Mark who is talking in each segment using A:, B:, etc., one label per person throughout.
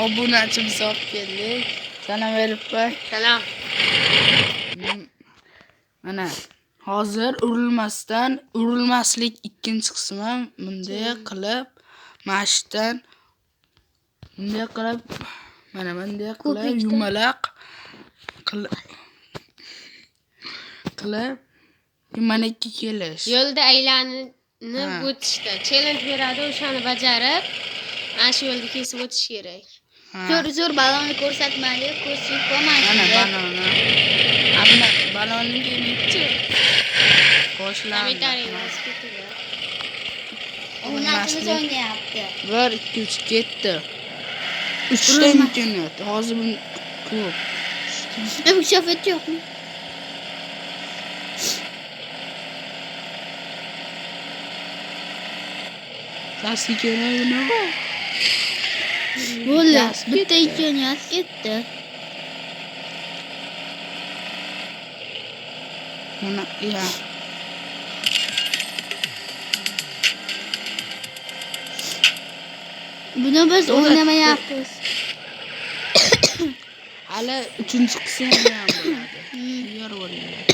A: obunachimiz olib keldik. Salom berib qo'y.
B: Salom.
A: Mana hozir urilmaslik ikkinchi qismi bunday qilib mashdan bunday qilib mana bunday qilib yumaloq qilib maniki kelish.
B: Yo'lda aylanib o'tishda challenge beradi, o'shani bajarib, ana shu yo'lda kesib o'tish kerak.
C: Zo'r balonni ko'rsatmadi, ko'rsatib qo'ymaydi.
A: Mana balonni. Ammo balonni nechi? Boshlanadi.
C: O'ynashimiz o'ynayapti.
A: 1 2 3 ketdi. 3 ta imkoniyat. Hozir bu ko'p.
C: Bu shafet yo'qmi?
A: Tasga kerak nima?
C: Bo'ldi. Bitta imkoniyat ketdi.
A: Mana ya.
C: Buni biz o'ynamayapmiz.
A: Hali 3-qismi ham bo'ladi. Tayyor bo'linglar.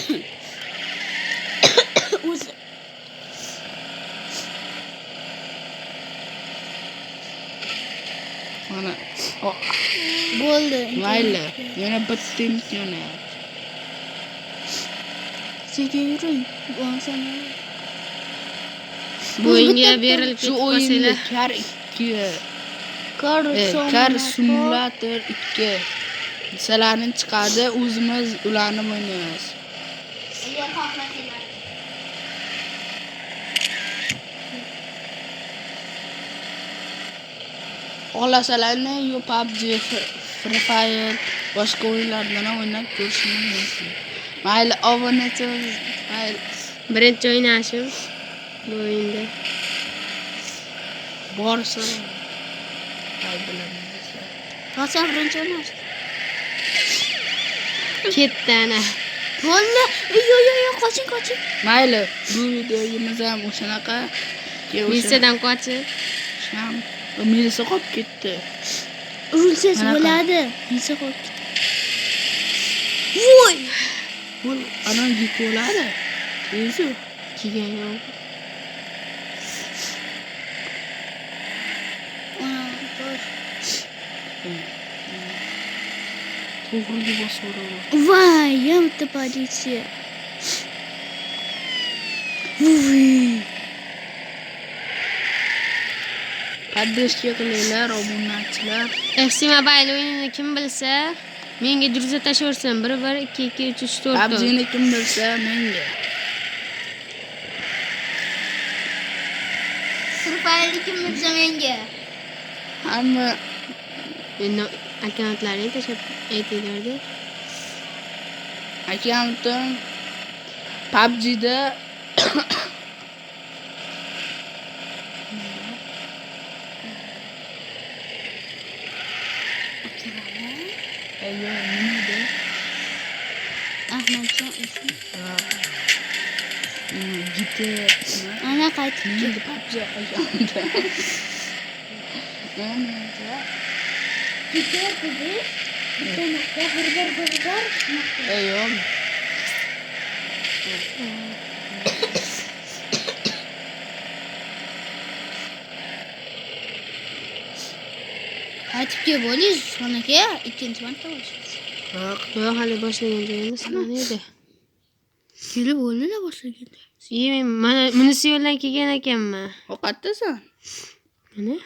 C: O'zi
A: Mana
C: bo'ldi.
A: mayli. Yana bitta imkoniyat.
C: Sekin yuring. Bo'lsana.
B: Bu o'yinga berilib
A: Shu
B: ketib
A: o'yinda
B: qolsanglar.
A: Kar simulator 2 salarni chiqadi, o'zimiz ularni o'ynaymiz. Xohlasalarni PUBG, Free Fire boshqa o'yinlardan ham o'ynab ko'rishingiz mumkin. Mayli, obunachimiz, mayli.
B: Birinchi o'ynashim bu o'yinda.
A: Borsa bilaman.
C: Qachon birinchi o'ynash?
B: Ketdi ana.
C: Bo'ldi. Yo, qoching.
A: Mayli, bu videomiz ham o'shanaqa.
B: Militsiyadan qochib.
A: Sham, militsiya qolib ketdi.
C: Urilsangiz bo'ladi. Militsiya qolib ketdi. Voy!
A: Bo'l, ana yetoladi. O'zi
B: Kelgan yo'q.
A: to'g'riga bosaveradi.
C: Voy, bitta politsiya. Voy!
A: Поддержка qilinglar, obunachilar.
B: FC Mobile o'yinini kim bilsa, menga druza tashaversin. 1 1 2 2 3 3 4.
A: PUBG'ni kim bilsa menga.
C: Surfayli kim bilsa menga.
A: Hamma
B: Endi akkauntlarini tashab aytinglar-da.
A: akkauntim PUBG'da Ayyo, nimada?
C: Ahmadjon ismi.
A: Gita.
C: Ana qaytib
A: Nima PUBG akkauntim? Nimada? Ayyo.
C: Qaytib kelib bo'lish, sonaga ikkinchi marta boshlaysiz.
B: Yo'q, hali boshlagan joyimiz mana edi.
C: Kelib bo'ldi-da boshlaganda.
B: Mana bunisi yo'ldan kelgan ekanman.
A: Ovqatdasan?
B: Mana.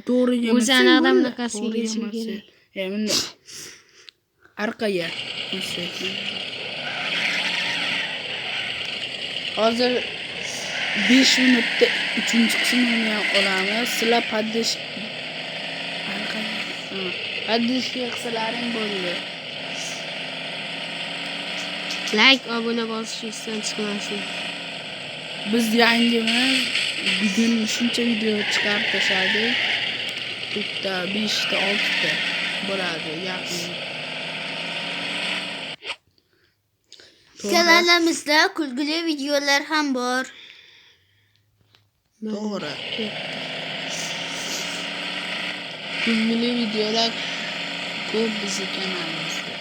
A: To'g'riga
B: O'zi aniqdan bunaqasiga kelishi kerak.
A: Bunda arqaga. Hozir 5 minutda 3-qismini ham olamiz. Sizlar podдержка qilsalaring bo'ldi.
B: Like, obuna bosishdan chiqmasin.
A: Biz yangimiz bugun shuncha video chiqarib tashladik. 4 ta, 5 ta, 6 ta bo'ladi yaqin.
C: Kanalimizda kulgili videolar ham bor.
A: To'g'ri. kulgili videolar ko'p bizni kanalimizda.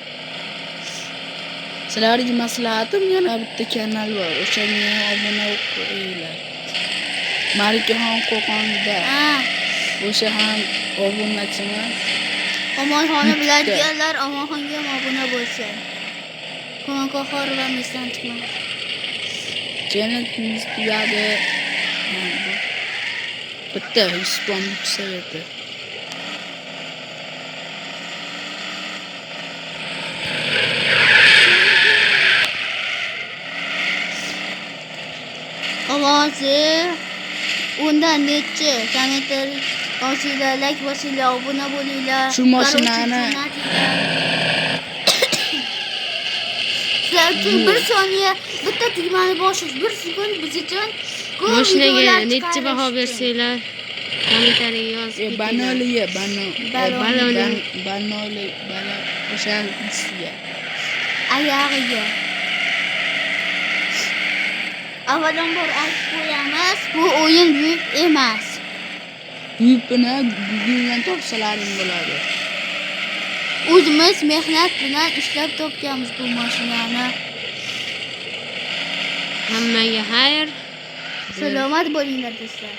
A: Sizlarga maslahatim yana bitta kanal bor. O'shanga ham obuna bo'linglar. Malikaxon Qo'qonda.
C: Ha.
A: O'sha ham obunachimiz.
C: Omonxonni
A: Bitta.
C: biladiganlar Omonxonga ham obuna bo'lsin. Qo'qon va misdan chiqma.
A: Channelimiz tugadi. Bitta Ispon Saveti.
C: Ovozi undan necha kommentariy osinglar, like bosinglar, obuna bo'linglar.
A: Shu mashinani
C: sizlar uchun bir soniya bitta tugmani bosish, bir sekund biz uchun ko'p
B: Mashinaga
C: videolar
B: necha
C: chiqarish
B: baho
C: uchun.
B: bersanglar, kommentariy yozib ketinglar.
A: Banoliga,
B: Baloni.
A: banoli, bala o'sha ustiga.
C: Oyog'iga. Avvalambor aytib qo'yamiz, bu o'yin buyuk emas.
A: Yupini Google'dan topsalaring bo'ladi.
C: O'zimiz mehnat bilan ishlab topganmiz bu mashinani.
B: Hammaga xayr.
C: Salomat bo'linglar do'stlar.